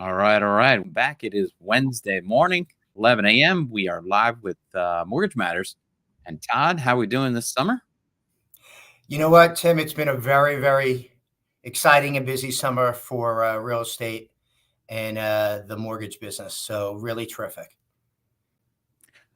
All right, all right. Back. It is Wednesday morning, 11 a.m. We are live with Mortgage Matters. And Todd, how are we doing this summer? You know what, Tim? It's been a very, very exciting and busy summer for real estate and the mortgage business. So really terrific.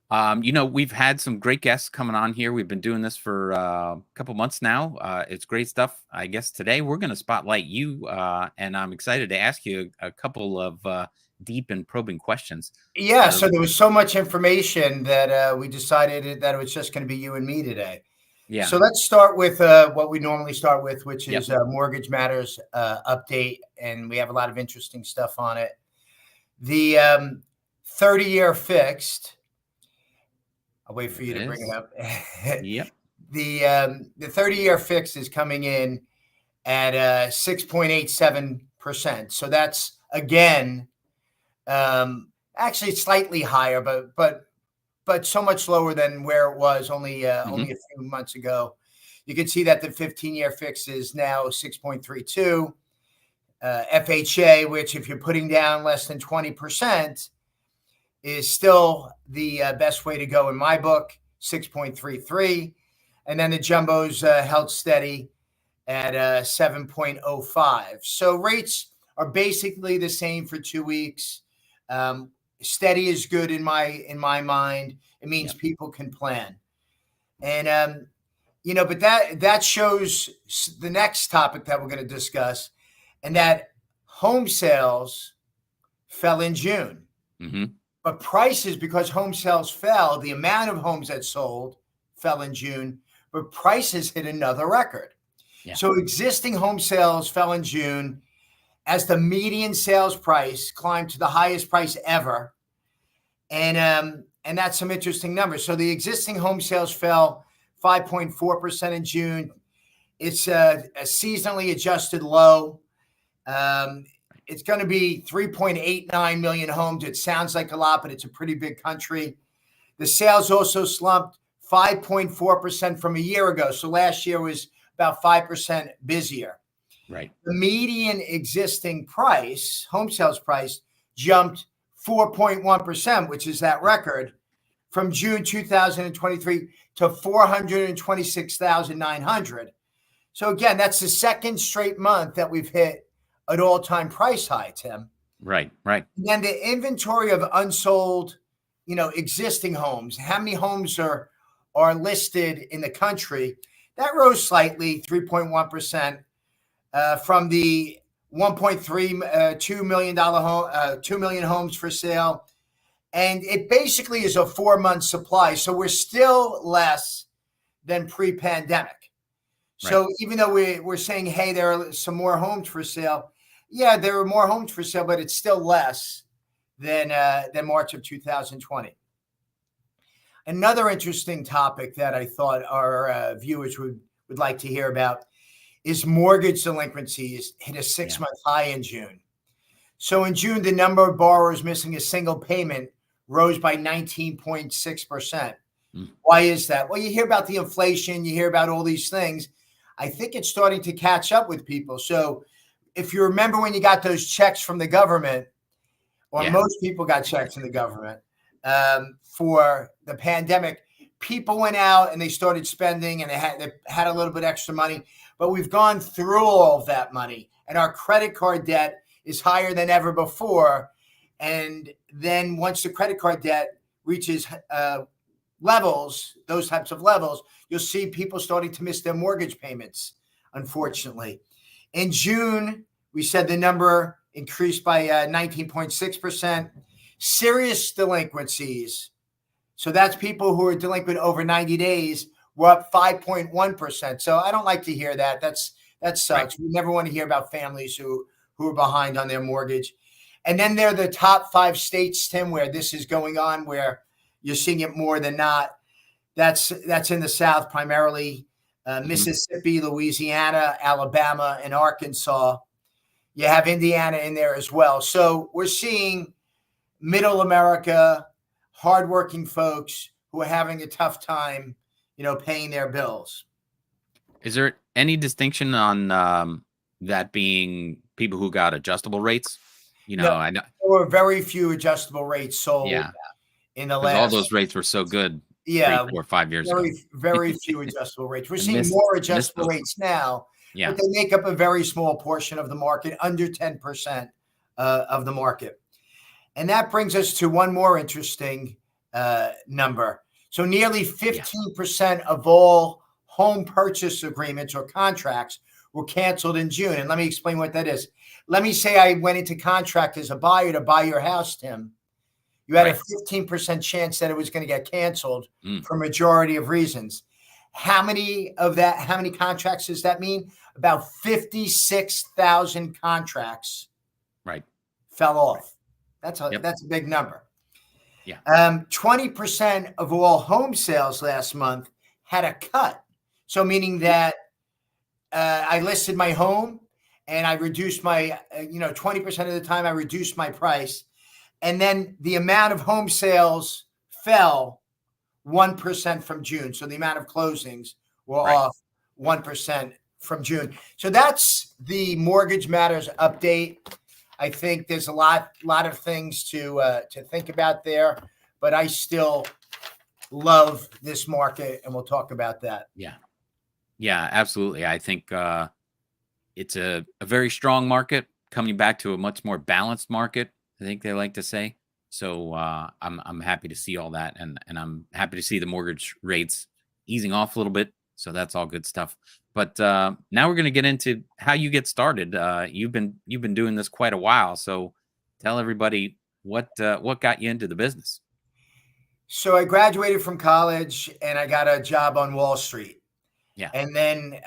We've had some great guests coming on here. We've been doing this for a couple months now. It's great stuff. I guess today we're going to spotlight you, and I'm excited to ask you a couple of deep and probing questions. Yeah, so there was so much information that we decided that it was just going to be you and me today. Yeah. So let's start with what we normally start with, which is Mortgage Matters update, and we have a lot of interesting stuff on it. The 30-year fixed. I'll wait for you to bring it up. Yep. The 30-year fix is coming in at 6.87%. So that's again actually slightly higher, but so much lower than where it was only a few months ago. You can see that the 15-year fix is now 6.32. FHA, which if you're putting down less than 20%, is still the best way to go in my book, 6.33. And then the jumbos held steady at 7.05. So rates are basically the same for 2 weeks. Steady is good in my mind. It means people can plan. And, but that shows the next topic that we're going to discuss, and that home sales fell in June. Mm-hmm. But prices, because home sales fell, the amount of homes that sold fell in June, but prices hit another record. Yeah. So existing home sales fell in June as the median sales price climbed to the highest price ever. And that's some interesting numbers. So the existing home sales fell 5.4% in June. It's a seasonally adjusted low. It's going to be 3.89 million homes. It sounds like a lot, but it's a pretty big country. The sales also slumped 5.4% from a year ago. So last year was about 5% busier. Right. The median existing price, home sales price, jumped 4.1%, which is that record, from June 2023 to 426,900. So again, that's the second straight month that we've hit an all-time price high, Tim. Right. And then the inventory of unsold, existing homes, how many homes are listed in the country, that rose slightly, 3.1%, from the 1.32 million home, 2 million homes for sale. And it basically is a 4-month supply. So we're still less than pre-pandemic. Right. So even though we're saying, hey, there are some more homes for sale, yeah, there are more homes for sale, but it's still less than March of 2020. Another interesting topic that I thought our viewers would like to hear about is mortgage delinquencies hit a 6-month high in June. So in June, the number of borrowers missing a single payment rose by 19.6%. Why is that? Well, you hear about the inflation, you hear about all these things. I think it's starting to catch up with people. So if you remember when you got those checks from the government, or most people got checks from the government for the pandemic, people went out and they started spending, and they had a little bit extra money. But we've gone through all of that money, and our credit card debt is higher than ever before. And then once the credit card debt reaches levels, those types of levels, you'll see people starting to miss their mortgage payments, unfortunately. In June, we said the number increased by 19.6%. Serious delinquencies, so that's people who are delinquent over 90 days, were up 5.1%. So I don't like to hear that. That sucks. Right. We never want to hear about families who are behind on their mortgage. And then there are the top 5 states, Tim, where this is going on, where you're seeing it more than not. That's in the South primarily. Mississippi, Louisiana, Alabama, and Arkansas. You have Indiana in there as well. So we're seeing middle America, hardworking folks who are having a tough time, paying their bills. Is there any distinction on that being people who got adjustable rates? No, I know. there were very few adjustable rates sold Yeah, in the because all last. those rates were so good three, Yeah, 4, 5 years ago. very few adjustable rates. We're I seeing miss more miss adjustable those. rates now, but Yeah, they make up a very small portion of the market, under 10% of the market. And that brings us to one more interesting number. So nearly yeah, 15% of all home purchase agreements or contracts were canceled in June. And let me explain what that is. Let me say I went into contract as a buyer to buy your house, Tim. You had a right. 15% chance that it was going to get canceled Mm, for a majority of reasons. How many contracts does that mean? About 56,000 contracts right, fell right. off. Yep. That's a big number. Yeah, 20% of all home sales last month had a cut. So meaning that I listed my home and I reduced my, 20% of the time I reduced my price. And then the amount of home sales fell 1% from June. So the amount of closings were right. off 1% from June. So that's the Mortgage Matters update. I think there's a lot of things to think about there, but I still love this market, and we'll talk about that. Yeah, yeah, absolutely. I think it's a very strong market coming back to a much more balanced market. I think they like to say. So I'm happy to see all that, and I'm happy to see the mortgage rates easing off a little bit. So that's all good stuff. But now we're going to get into how you get started. You've been doing this quite a while, so tell everybody what got you into the business. So I graduated from college, and I got a job on Wall Street, Yeah, and then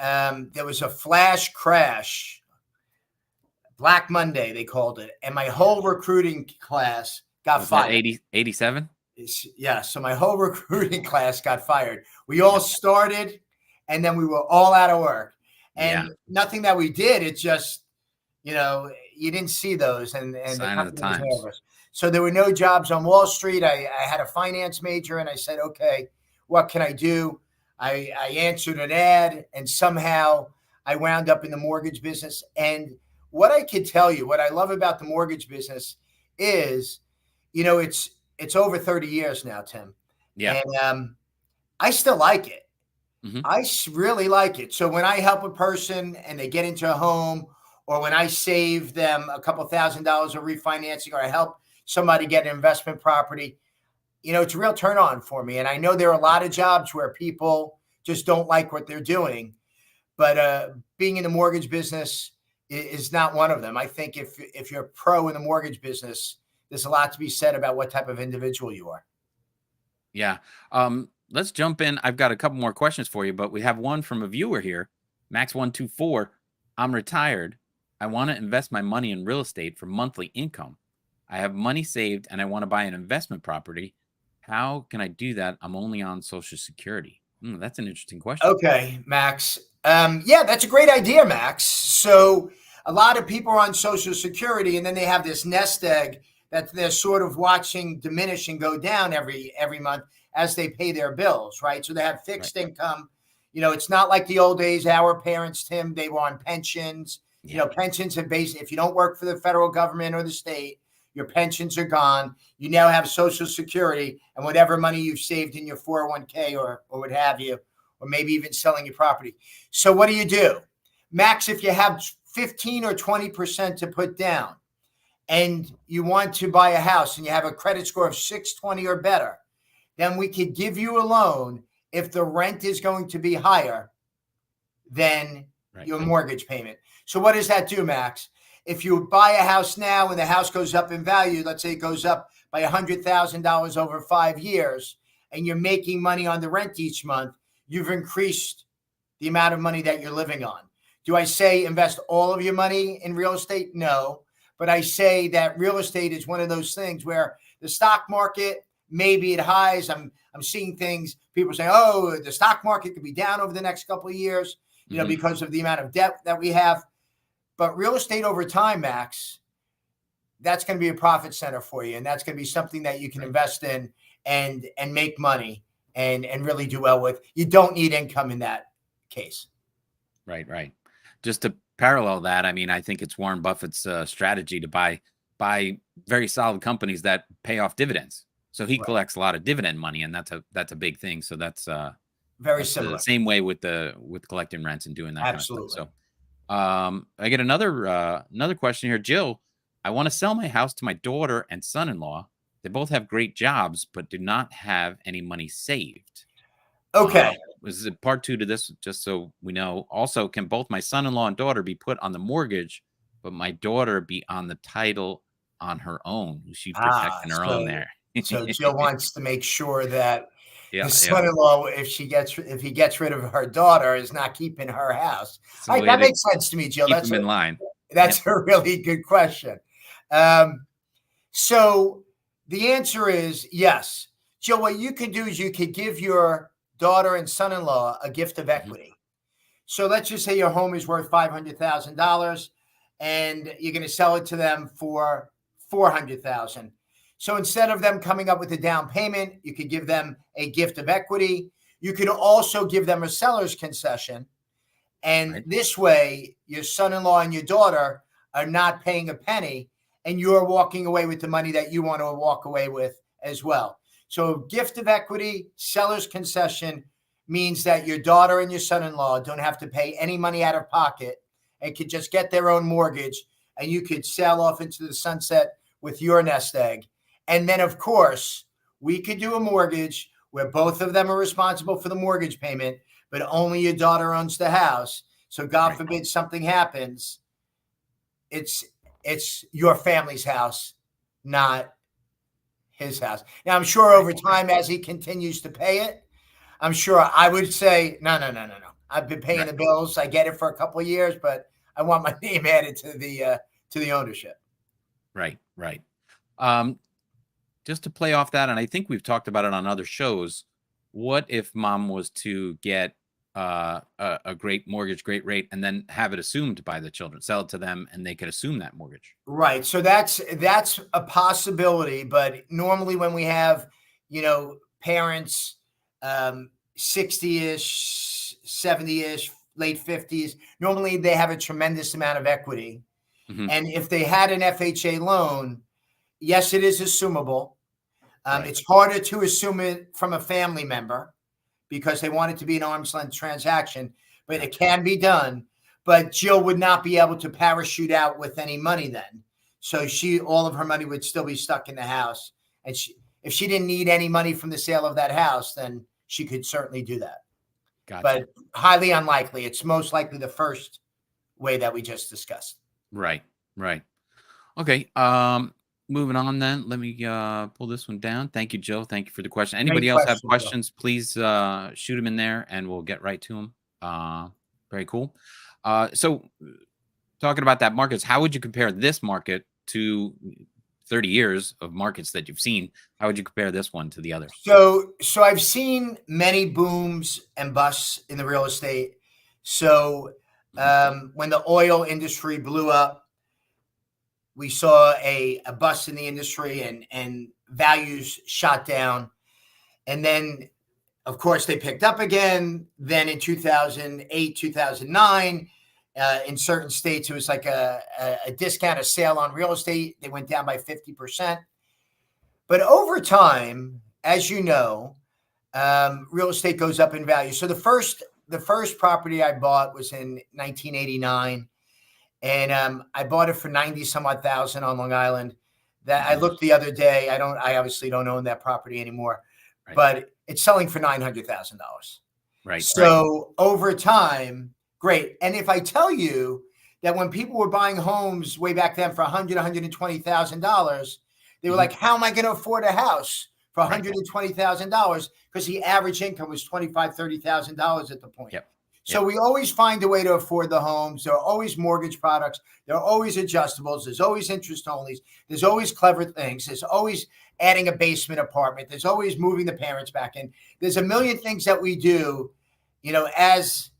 there was a flash crash. Black Monday, they called it. And my yeah. whole recruiting class got Was that fired. 87? Yeah. So my whole recruiting class got fired. We all Yep. started and then we were all out of work. Yeah. And nothing that we did, it just, you didn't see those and the Sign of the company was times. nervous. So there were no jobs on Wall Street. I had a finance major and I said, okay, what can I do? I answered an ad and somehow I wound up in the mortgage business. And what I could tell you, what I love about the mortgage business is, it's over 30 years now, Tim. Yeah. And I still like it. Hmm. Really like it. So when I help a person and they get into a home, or when I save them a couple $1,000s of refinancing, or I help somebody get an investment property, it's a real turn on for me. And I know there are a lot of jobs where people just don't like what they're doing, but being in the mortgage business is not one of them. I think if you're a pro in the mortgage business, there's a lot to be said about what type of individual you are. Yeah. Let's jump in. I've got a couple more questions for you, but we have one from a viewer here. Max124. I'm retired. I want to invest my money in real estate for monthly income. I have money saved and I want to buy an investment property. How can I do that? I'm only on Social Security. That's an interesting question. Okay, Max. Yeah, that's a great idea, Max. So a lot of people are on Social Security, and then they have this nest egg that they're sort of watching diminish and go down every month as they pay their bills, right? So they have Right. fixed income. It's not like the old days. Our parents, Tim, they were on pensions. Yeah. Pensions are based. If you don't work for the federal government or the state, your pensions are gone. You now have Social Security and whatever money you've saved in your 401k or what have you, or maybe even selling your property. So what do? Max, if you have 15 or 20% to put down and you want to buy a house and you have a credit score of 620 or better, then we could give you a loan if the rent is going to be higher than your mortgage payment. So what does that do, Max? If you buy a house now and the house goes up in value, let's say it goes up by $100,000 over 5 years, and you're making money on the rent each month, you've increased the amount of money that you're living on. Do I say invest all of your money in real estate? No. But I say that real estate is one of those things where the stock market, maybe at highs, I'm seeing things, people say, oh, the stock market could be down over the next couple of years, because of the amount of debt that we have. But real estate over time, Max, that's going to be a profit center for you. And that's going to be something that you can invest in and make money and really do well with. You don't need income in that case. Right. Just to parallel that, I mean, I think it's Warren Buffett's strategy to buy by very solid companies that pay off dividends. So he Right. collects a lot of dividend money, and that's a big thing. So that's Very the similar. same way with collecting rents and doing that kind of Absolutely. stuff. So I get another question here, Jill. I want to sell my house to my daughter and son-in-law. They both have great jobs, but do not have any money saved. Okay. This is a part 2 to this, just so we know. Also, can both my son-in-law and daughter be put on the mortgage, but my daughter be on the title on her own? She's protecting her own there. So Jill wants to make sure that Yeah, the son-in-law, if he gets rid of her daughter, is not keeping her house. So All right, that makes sense to me, Jill. keep them in line. That's a really good question. So the answer is yes. Jill, what you could do is you could give your daughter and son-in-law a gift of equity. So let's just say your home is worth $500,000 and you're going to sell it to them for $400,000. So instead of them coming up with a down payment, you could give them a gift of equity. You could also give them a seller's concession. And this way, your son-in-law and your daughter are not paying a penny, and you're walking away with the money that you want to walk away with as well. So gift of equity, seller's concession means that your daughter and your son-in-law don't have to pay any money out of pocket and could just get their own mortgage, and you could sail off into the sunset with your nest egg. And then, of course, we could do a mortgage where both of them are responsible for the mortgage payment, but only your daughter owns the house. So God forbid something happens, it's your family's house, not his house. Now, I'm sure over time, as he continues to pay it, I'm sure I would say, no. I've been paying the bills. I get it for a couple of years, but I want my name added to the ownership. Right. Just to play off that, and I think we've talked about it on other shows. What if mom was to get a great mortgage, great rate, and then have it assumed by the children, sell it to them, and they could assume that mortgage? Right. So that's a possibility. But normally when we have, parents 60-ish, 70-ish, late 50s, normally they have a tremendous amount of equity. Mm-hmm. And if they had an FHA loan, yes, it is assumable. It's harder to assume it from a family member because they want it to be an arm's length transaction, but it can be done. But Jill would not be able to parachute out with any money then. So all of her money would still be stuck in the house. And if she didn't need any money from the sale of that house, then she could certainly do that. Gotcha. But highly unlikely. It's most likely the first way that we just discussed. Right. Okay. Moving on then. Let me pull this one down. Thank you, Joe. Thank you for the question. Anybody else have questions, please shoot them in there and we'll get right to them. Very cool. So talking about that markets, how would you compare this market to 30 years of markets that you've seen? How would you compare this one to the others? So I've seen many booms and busts in the real estate. So when the oil industry blew up, we saw a bust in the industry and values shot down. And then, of course, they picked up again. Then in 2008, 2009, in certain states, it was like a discount, a sale on real estate. They went down by 50%. But over time, as you know, real estate goes up in value. So the first property I bought was in 1989. And I bought it for 90 some odd thousand on Long Island. That I looked the other day. I obviously don't own that property anymore, but it's selling for $900,000. Right. So over time, great. And if I tell you that when people were buying homes way back then for $120,000, they were like, how am I going to afford a house for $120,000? Because the average income was $25,000, $30,000 at the point. Yep. So we always find a way to afford the homes. There are always mortgage products. There are always adjustables. There's always interest onlys. There's always clever things. There's always adding a basement apartment. There's always moving the parents back in. There's a million things that we do, as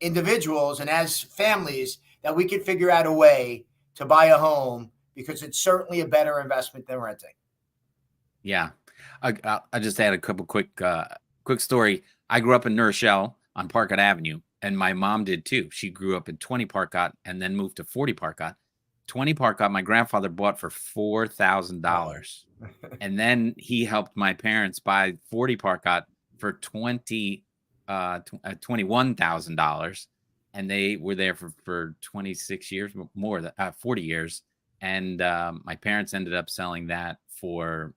individuals and as families that we could figure out a way to buy a home because it's certainly a better investment than renting. Yeah. I just had a couple quick story. I grew up in New Rochelle on Parkett Avenue, and my mom did too. She grew up in 20 Parkett and then moved to 40 Parkett. 20 Park my grandfather bought for $4,000. And then he helped my parents buy 40 Park for $21,000. And they were there for 26 years, more than 40 years. And my parents ended up selling that they're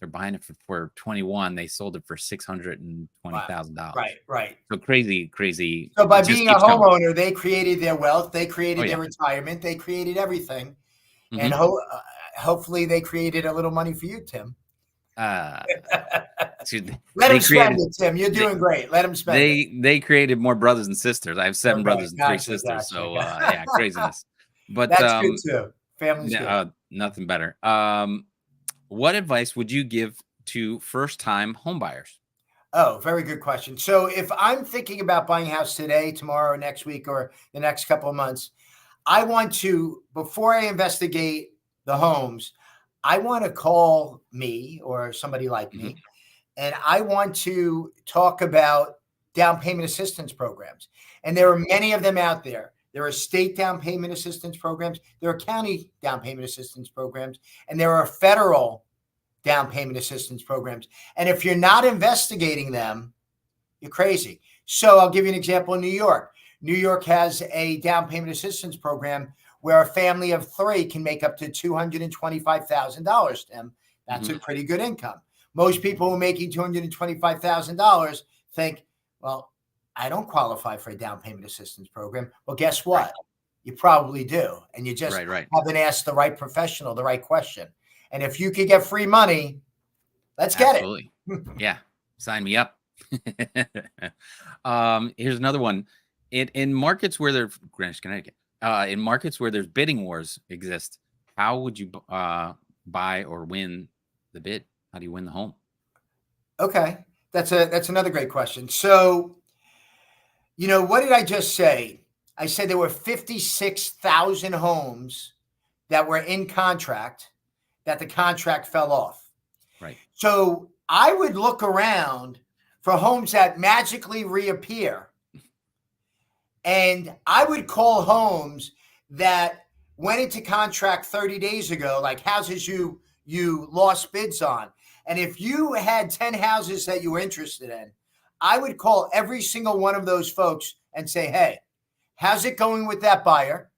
buying it for 21. They sold it for $620,000. Right. So crazy. So by It just being a keeps going. homeowner, they created their wealth, they created Oh, yeah. their retirement, they created everything. Mhm. And hopefully they created a little money for you, Tim. Let them spend it, Tim. You're doing great. Let them spend it. They created more brothers and sisters. I have 7 brothers and 3 Gotcha, sisters. gotcha, So gotcha. yeah, craziness. But That's good too. Family's good. nothing better. What advice would you give to first-time homebuyers? Oh, very good question. So if I'm thinking about buying a house today, tomorrow, next week, or the next couple of months, I want to, before I investigate the homes, I want to call me or somebody like me, and I want to talk about down payment assistance programs. And there are many of them out there. There are state down payment assistance programs. There are county down payment assistance programs, and there are federal down payment assistance programs. And if you're not investigating them, you're crazy. So I'll give you an example in New York. New York has a down payment assistance program where a family of 3 can make up to $225,000, Tim. That's a pretty good income. Most people who are making $225,000 think, well, I don't qualify for a down payment assistance program. Well, guess what? Right. You probably do. And you just haven't asked the right professional the right question. And if you could get free money, let's get it. Yeah. Sign me up. Here's another one. In markets where there's Greenwich, Connecticut, in markets where there's bidding wars exist, how would you buy or win the bid? How do you win the home? Okay. That's another great question. So, what did I just say? I said there were 56,000 homes that were in contract that the contract fell off. Right. So I would look around for homes that magically reappear. And I would call homes that went into contract 30 days ago, like houses you lost bids on. And if you had 10 houses that you were interested in, I would call every single one of those folks and say, hey, how's it going with that buyer?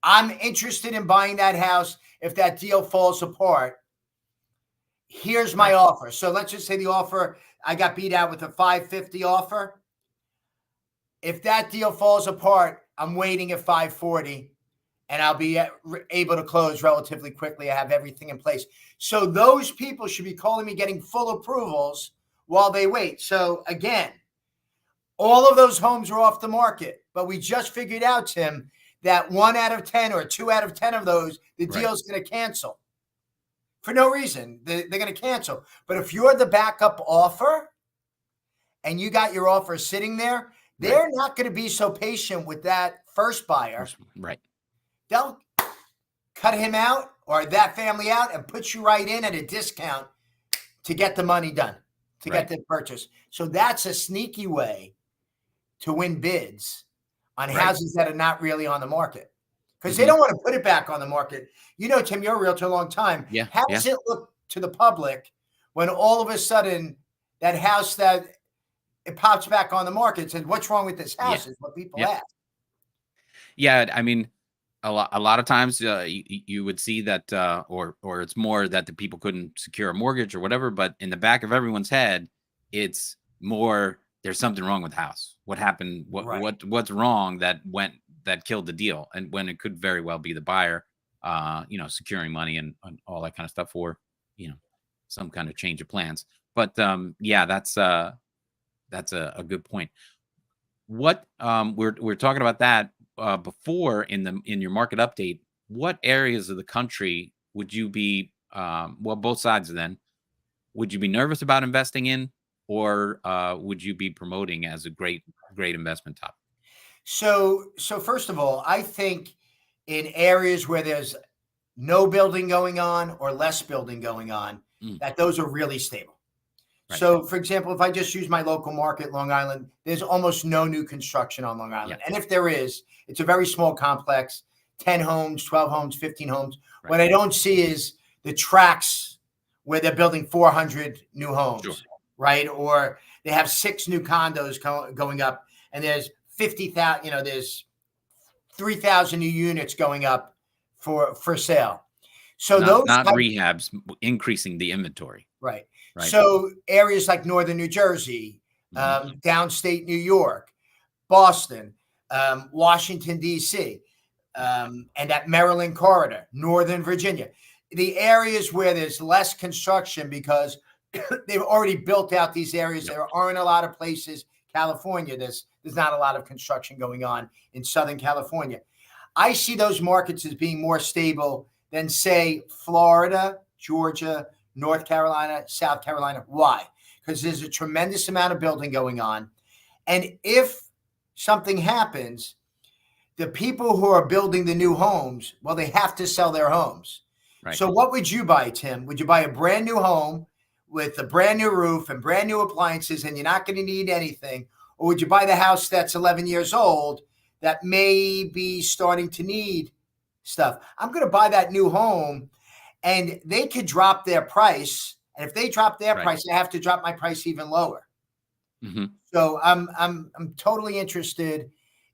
I'm interested in buying that house. If that deal falls apart, here's my offer. So let's just say the offer, I got beat out with a $550 offer. If that deal falls apart, I'm waiting at $540 and I'll be able to close relatively quickly. I have everything in place. So those people should be calling me, getting full approvals while they wait. So again, all of those homes are off the market, but we just figured out, Tim, that 1 out of 10 or 2 out of 10 of those, the deal's going to cancel for no reason. They're going to cancel. But if you're the backup offer and you got your offer sitting there, they're not going to be so patient with that first buyer. Right. They'll cut him out or that family out and put you right in at a discount to get the money done, to get the purchase. So that's a sneaky way to win bids on houses that are not really on the market, because they don't want to put it back on the market. Tim, you're a realtor a long time. Yeah. How does it look to the public when all of a sudden that house that it pops back on the market and says, what's wrong with this house is what people ask. Yeah. I mean, a lot of times you would see that or it's more that the people couldn't secure a mortgage or whatever. But in the back of everyone's head, it's more there's something wrong with the house. What happened? What's wrong that killed the deal? And when it could very well be the buyer, securing money and all that kind of stuff, or some kind of change of plans. But that's a good point. What we're talking about that before in your market update. What areas of the country would you be both sides then would you be nervous about investing in, or would you be promoting as a great investment topic? So first of all, I think in areas where there's no building going on or less building going on, that those are really stable. Right. So, for example, if I just use my local market, Long Island, there's almost no new construction on Long Island. And if there is, it's a very small complex. 10 homes, 12 homes, 15 homes. Right. What I don't see is the tracks where they're building 400 new homes, Sure. right? Or they have 6 new condos going up, and there's 50,000, there's 3,000 new units going up for sale. So not rehabs, increasing the inventory. Right. Right. So areas like northern New Jersey, downstate New York, Boston, Washington, D.C., and that Maryland corridor, Northern Virginia, the areas where there's less construction because they've already built out these areas. Yep. There aren't a lot of places. California, there's not a lot of construction going on in Southern California. I see those markets as being more stable than, say, Florida, Georgia, North Carolina, South Carolina. Why? Because there's a tremendous amount of building going on. And if something happens, the people who are building the new homes, well, they have to sell their homes. Right. So what would you buy, Tim? Would you buy a brand new home with a brand new roof and brand new appliances and you're not going to need anything? Or would you buy the house that's 11 years old that may be starting to need stuff? I'm going to buy that new home, and they could drop their price. And if they drop their price, I have to drop my price even lower. So I'm totally interested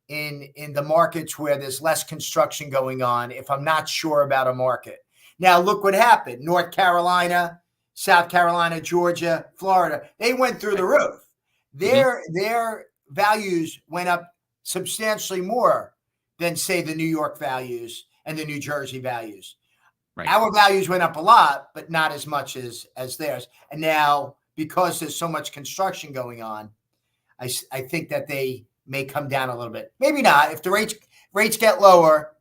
in the markets where there's less construction going on if I'm not sure about a market. Now, look what happened. North Carolina, South Carolina, Georgia, Florida, they went through the roof. Their values went up substantially more than, say, the New York values and the New Jersey values. Right. Our values went up a lot, but not as much as theirs. And now, because there's so much construction going on, I think that they may come down a little bit. Maybe not. If the rates get lower,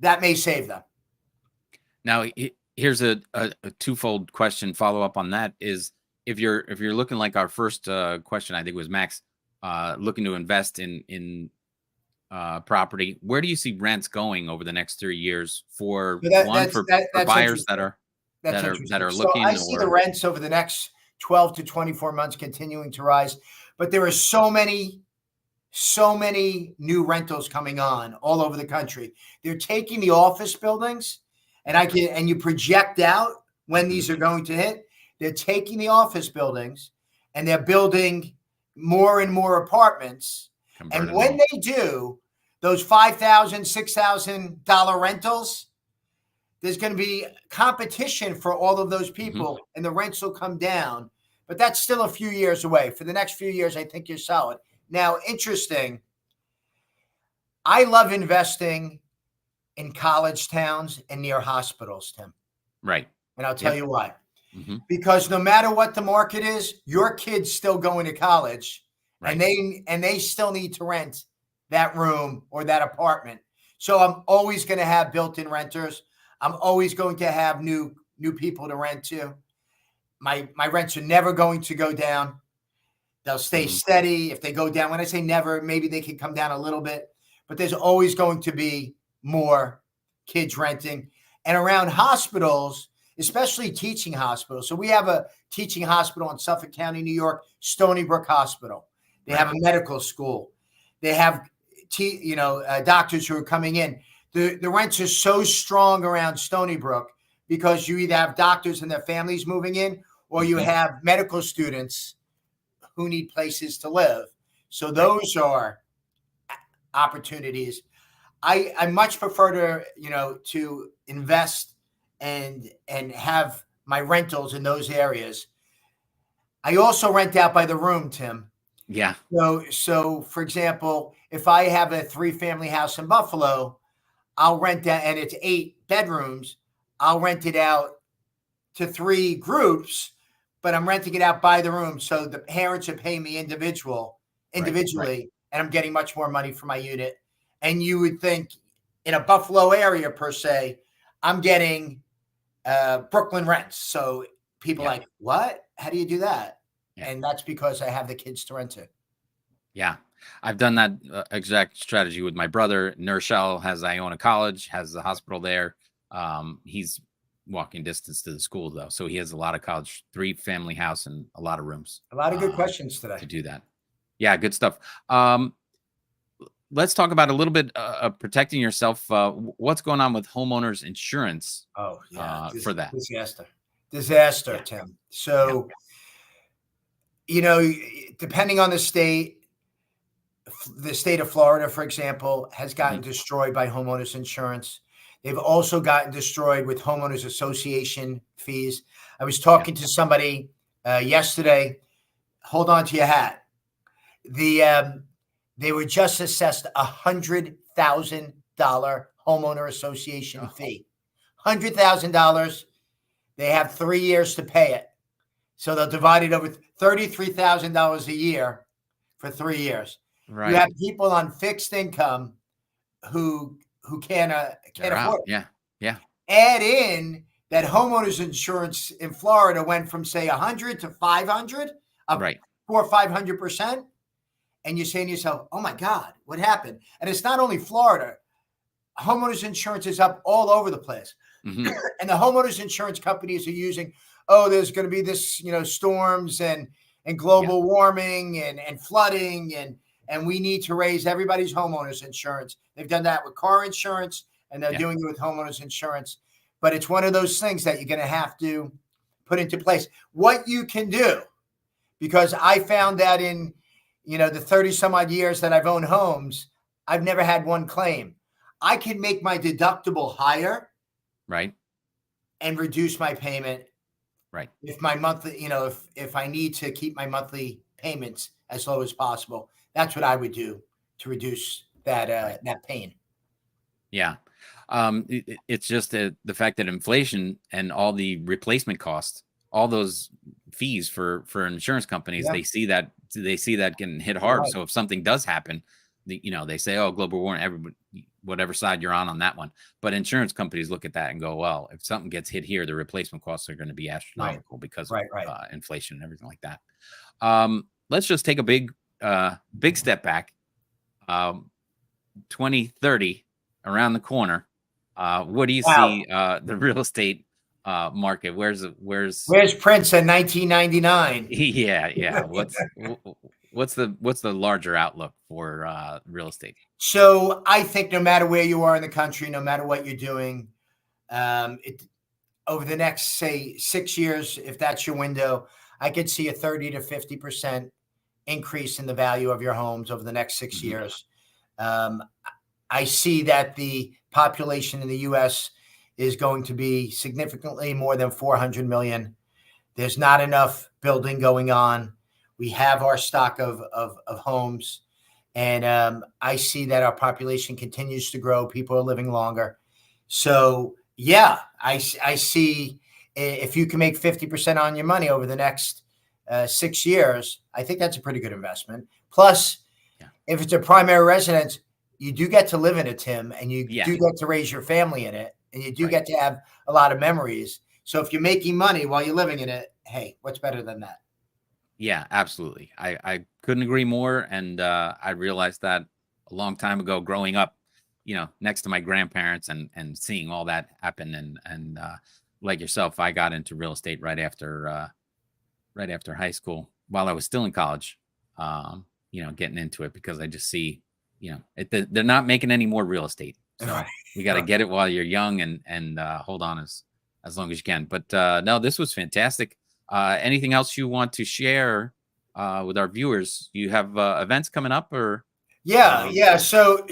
that may save them. Now, here's a twofold question. Follow up on that is, if you're looking, like our first question, I think was Max, looking to invest in property, where do you see rents going over the next 3 years for buyers that are looking? I see the rents over the next 12 to 24 months continuing to rise, but there are so many new rentals coming on all over the country. They're taking the office buildings, and you project out when these are going to hit. They're taking the office buildings and they're building more and more apartments. And when they do, those $5,000, $6,000 rentals, there's going to be competition for all of those people, and the rents will come down. But that's still a few years away. For the next few years, I think you're solid. Now, interesting, I love investing in college towns and near hospitals, Tim. Right. And I'll tell you why. Because no matter what the market is, your kid's still going to college, and they still need to rent that room or that apartment. So I'm always going to have built-in renters. I'm always going to have new people to rent to. My rents are never going to go down. They'll stay steady. If they go down, when I say never, maybe they can come down a little bit, but there's always going to be more kids renting. And around hospitals, especially teaching hospitals. So we have a teaching hospital in Suffolk County, New York, Stony Brook Hospital. They have a medical school. They have doctors who are coming in. The rents are so strong around Stony Brook because you either have doctors and their families moving in, or you have medical students who need places to live. So those are opportunities. I much prefer to invest and have my rentals in those areas. I also rent out by the room, Tim. Yeah. So for example, if I have a 3-family house in Buffalo, I'll rent that, and it's 8 bedrooms. I'll rent it out to 3 groups, but I'm renting it out by the room. So the parents are paying me individually, and I'm getting much more money for my unit. And you would think in a Buffalo area per se, I'm getting Brooklyn rents. So people are like, what? How do you do that? Yeah. And that's because I have the kids to rent to. Yeah. I've done that exact strategy with my brother. Nershell has Iona College, has the hospital there. He's walking distance to the school, though. So he has a lot of college, 3-family house and a lot of rooms. A lot of good questions today. To do that. Yeah, good stuff. let's talk about a little bit of protecting yourself. What's going on with homeowners insurance Oh yeah, for that? disaster, Yeah. Tim. Yeah. So depending on the state of Florida, for example, has gotten Mhm. destroyed by homeowners insurance. They've also gotten destroyed with homeowners association fees. I was Yeah. talking to somebody yesterday. Hold on to your hat. They were just assessed $100,000 homeowner association Oh, fee. $100,000. They have 3 years to pay it, so they'll divide it over $33,000 a year for 3 years. You right. have people on fixed income who can't They're out. afford it. Yeah. Yeah. Add in that homeowners insurance in Florida went from say 100 to 500, up Right. 400 or 500%, and you're saying to yourself, "Oh my God, what happened?" And it's not only Florida. Homeowners insurance is up all over the place, Hmm. and the homeowners insurance companies are using, "Oh, there's going to be this, storms and Yeah. global warming and flooding, and we need to raise everybody's homeowners insurance." They've done that with car insurance, and they're Yeah. doing it with homeowners insurance. But it's one of those things that you're going to have to put into place. What you can do, because I found that in the 30 some odd years that I've owned homes, I've never had one claim. I can make my deductible higher Right. and reduce my payment Right. if my monthly, if I need to keep my monthly payments as low as possible. That's what I would do to reduce Right. that pain. Yeah. It's just the fact that inflation and all the replacement costs, all those fees for insurance companies, Yeah, they see that getting hit you're hard. right. So if something does happen, they say, "Oh, global warming," everybody, whatever side you're on that one. But insurance companies look at that and go, "Well, if something gets hit here, the replacement costs are going to be Right, astronomical because of right. inflation and everything like that." Let's just take a big step back. Um, 2030 around the corner. What do you Wow. see the real estate market? Where's Where's Prince in 1999? yeah. What's the larger outlook for real estate? So I think no matter where you are in the country, no matter what you're doing, it over the next say 6 years, if that's your window, I could see a 30 to 50% increase in the value of your homes over the next 6 Hmm. years. Um, I see that the population in the U.S. is going to be significantly more than 400 million. There's not enough building going on. We have our stock of homes. And I see that our population continues to grow. People are living longer. So, yeah, I see if you can make 50% on your money over the next 6 years, I think that's a pretty good investment. Plus, Yeah. if it's a primary residence, you do get to live in it, Tim, and you Yeah. do get to raise your family in it, and you do Right. get to have a lot of memories. So if you're making money while you're living in it, hey, what's better than that? Yeah, absolutely. I couldn't agree more. And I realized that a long time ago, growing up, next to my grandparents and seeing all that happen. And like yourself, I got into real estate right after high school while I was still in college. Getting into it because I just see, they're not making any more real estate. So Right. you got to get it while you're young and hold on as long as you can. But no, this was fantastic. Anything else you want to share with our viewers? You have events coming up or? Yeah, Um, yeah. So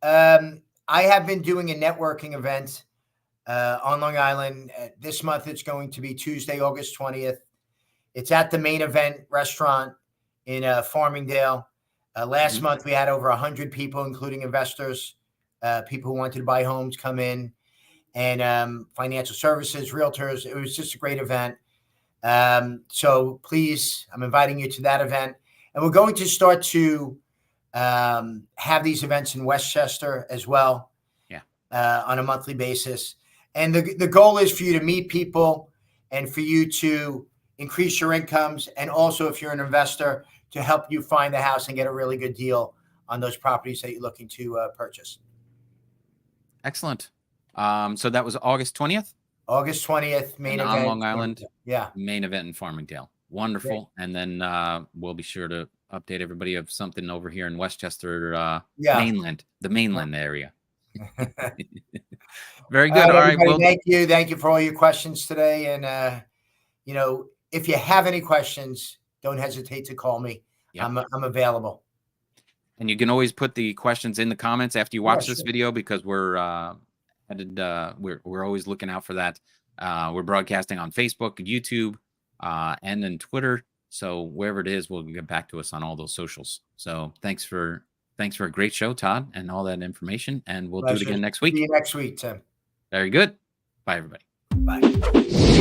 I have been doing a networking event on Long Island. This month it's going to be Tuesday, August 20th. It's at the Main Event restaurant in Farmingdale. Last mhm. month we had over 100 people, including investors, people who wanted to buy homes, come in, and financial services, realtors. It was just a great event. So please, I'm inviting you to that event. And we're going to start to have these events in Westchester as well Yeah. on a monthly basis. And the goal is for you to meet people and for you to increase your incomes. And also, if you're an investor, to help you find the house and get a really good deal on those properties that you're looking to purchase. Excellent. So that was August 20th August 20th, main and on event. Long Island, Yeah. main event in Farmingdale. Great. Wonderful. And then we'll be sure to update everybody of something over here in Westchester, Yeah. the mainland area. Very All good. right, All right. everybody. Well, Thank you for all your questions today. And if you have any questions, don't hesitate to call me. yep. I'm available. And you can always put the questions in the comments after you watch this Sure. video, because we're headed. We're always looking out for that. We're broadcasting on Facebook, YouTube, and then Twitter. So wherever it is, we'll get back to us on all those socials. So thanks for a great show, Todd, and all that information. And we'll do it Pleasure. again next See week. you next week, Tim. Very good. Bye, everybody. Bye.